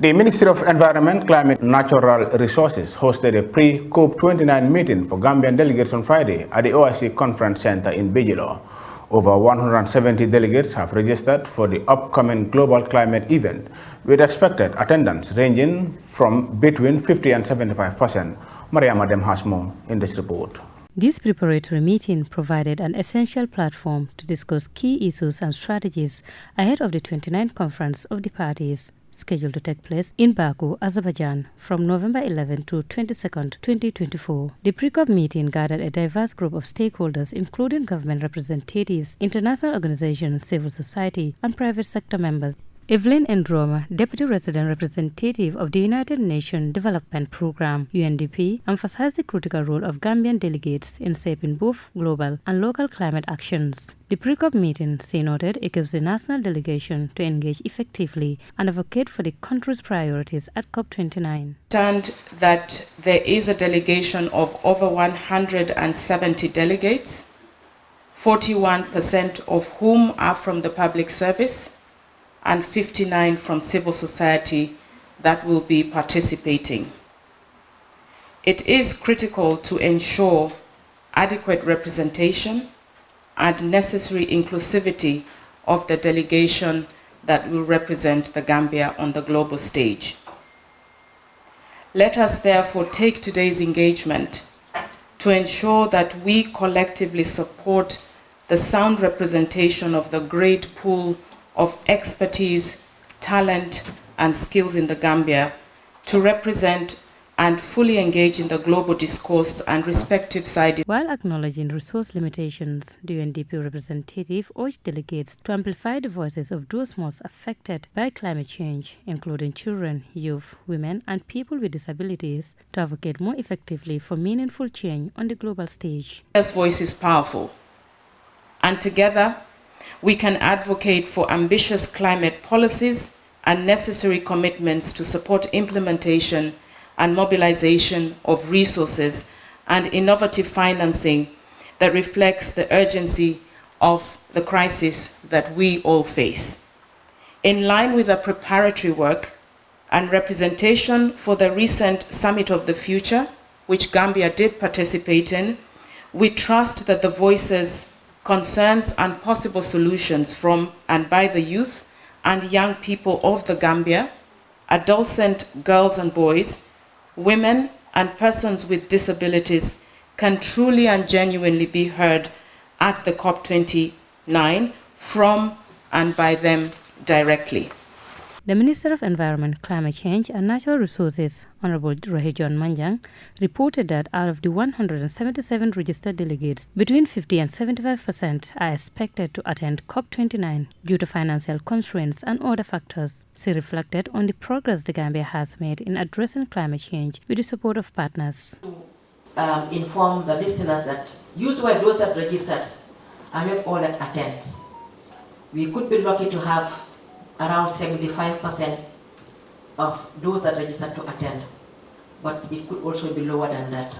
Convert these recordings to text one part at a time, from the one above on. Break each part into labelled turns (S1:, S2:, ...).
S1: The Ministry of Environment, Climate and Natural Resources hosted a pre-COP29 meeting for Gambian delegates on Friday at the OIC Conference Center in Bijilo. Over 170 delegates have registered for the upcoming global climate event, with expected attendance ranging from between 50 and 75%. Mariam Adem has more in this report.
S2: This preparatory meeting provided an essential platform to discuss key issues and strategies ahead of the 29th Conference of the Parties, scheduled to take place in Baku, Azerbaijan from November 11 to 22nd, 2024. The Pre-COP meeting gathered a diverse group of stakeholders, including government representatives, international organizations, civil society, and private sector members. Evelyn Ndroma, Deputy Resident Representative of the United Nations Development Programme (UNDP), emphasized the critical role of Gambian delegates in shaping both global and local climate actions. The Pre-COP meeting, she noted, equips the national delegation to engage effectively and advocate for the country's priorities at COP29.
S3: Understand that there is a delegation of over 170 delegates, 41% of whom are from the public service, and 59 from civil society that will be participating. It is critical to ensure adequate representation and necessary inclusivity of the delegation that will represent the Gambia on the global stage. Let us therefore take today's engagement to ensure that we collectively support the sound representation of the great pool of expertise, talent, and skills in the Gambia to represent and fully engage in the global discourse and respective sides.
S2: While acknowledging resource limitations, the UNDP representative urged delegates to amplify the voices of those most affected by climate change, including children, youth, women, and people with disabilities, to advocate more effectively for meaningful change on the global stage.
S3: This voice is powerful, and together we can advocate for ambitious climate policies and necessary commitments to support implementation and mobilization of resources and innovative financing that reflects the urgency of the crisis that we all face. In line with the preparatory work and representation for the recent Summit of the Future, which Gambia did participate in, we trust that the voices, concerns, and possible solutions from and by the youth and young people of the Gambia, adolescent girls and boys, women, and persons with disabilities can truly and genuinely be heard at the COP29 from and by them directly.
S2: The Minister of Environment, Climate Change and Natural Resources, Honorable John Manjang, reported that out of the 177 registered delegates, between 50 and 75% are expected to attend COP29 due to financial constraints and other factors. She reflected on the progress the Gambia has made in addressing climate change with the support of partners.
S4: To inform the listeners that usually those that registered are not all that attend. We could be lucky to have around 75% of those that registered to attend, but it could also be lower than that.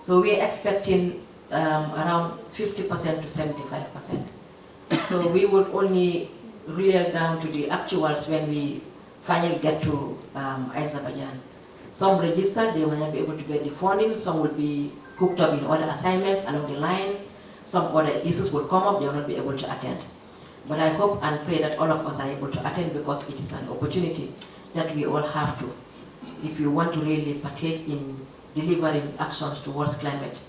S4: So we're expecting around 50% to 75%. So we would only reel down to the actuals when we finally get to Azerbaijan. Some registered, they will not be able to get the funding, some will be hooked up in other assignments along the lines, some other issues will come up, they will not be able to attend. But I hope and pray that all of us are able to attend, because it is an opportunity that we all have to, if we want to really partake in delivering actions towards climate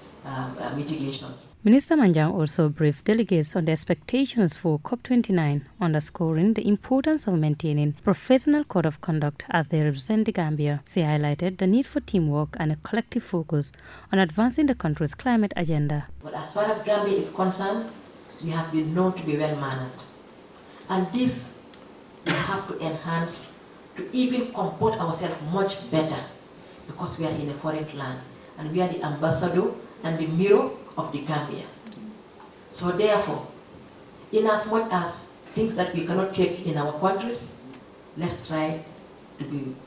S4: mitigation.
S2: Minister Manjang also briefed delegates on the expectations for COP29, underscoring the importance of maintaining professional code of conduct as they represent the Gambia. She highlighted the need for teamwork and a collective focus on advancing the country's climate agenda.
S4: But as far as Gambia is concerned, we have been known to be well-mannered. And this we have to enhance to even comport ourselves much better, because we are in a foreign land and we are the ambassador and the mirror of the Gambia. So therefore, in as much as things that we cannot take in our countries, let's try to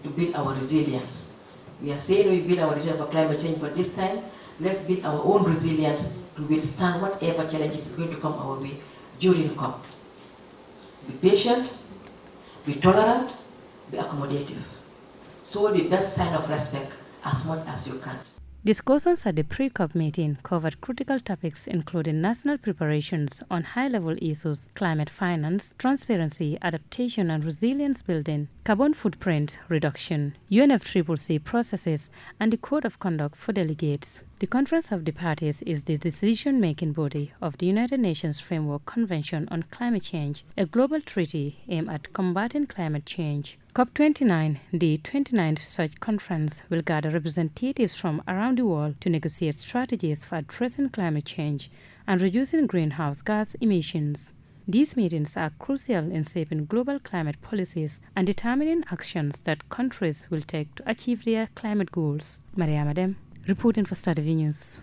S4: build our resilience. We are saying we build our resilience for climate change, but this time, let's build our own resilience to withstand whatever challenge is going to come our way during COP. Be patient, be tolerant, be accommodative. show the best sign of respect as much as you can.
S2: Discussions at the pre-COP meeting covered critical topics including national preparations on high-level issues, climate finance, transparency, adaptation and resilience building, carbon footprint reduction, UNFCCC processes, and the code of conduct for delegates. The Conference of the Parties is the decision-making body of the United Nations Framework Convention on Climate Change, a global treaty aimed at combating climate change. COP29, the 29th such conference, will gather representatives from around the world to negotiate strategies for addressing climate change and reducing greenhouse gas emissions. These meetings are crucial in shaping global climate policies and determining actions that countries will take to achieve their climate goals. Maria Madem, reporting for Star TV News.